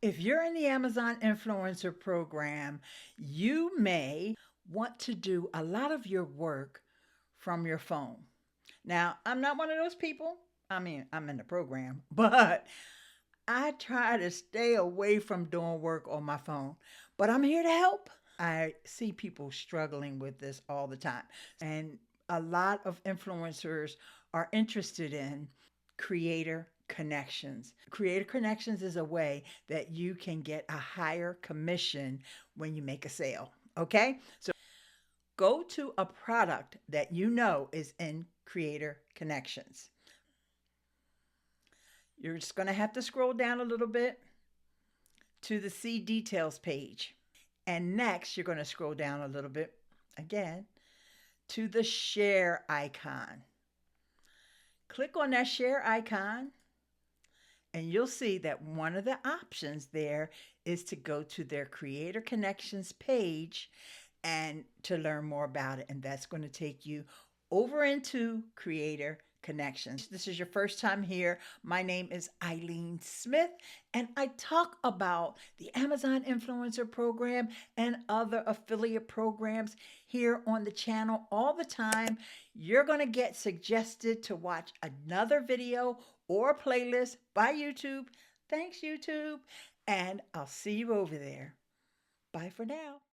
If you're in the Amazon Influencer Program, you may want to do a lot of your work from your phone. Now, I'm not one of those people. I mean, I'm in the program, but I try to stay away from doing work on my phone. But I'm here to help. I see people struggling with this all the time. And a lot of influencers are interested in creator connections. Creator connections is a way that you can get a higher commission when you make a sale. Okay? So go to a product that you know is in creator connections. You're just going to have to scroll down a little bit to the see details page. And next, you're going to scroll down a little bit again to the share icon. Click on that share icon, and you'll see that one of the options there is to go to their Creator Connections page and to learn more about it. And that's going to take you over into Creator Connections. This is your first time here. My name is Ileane Smith, and I talk about the Amazon Influencer Program and other affiliate programs here on the channel all the time. You're going to get suggested to watch another video or playlist by YouTube. Thanks, YouTube. And I'll see you over there. Bye for now.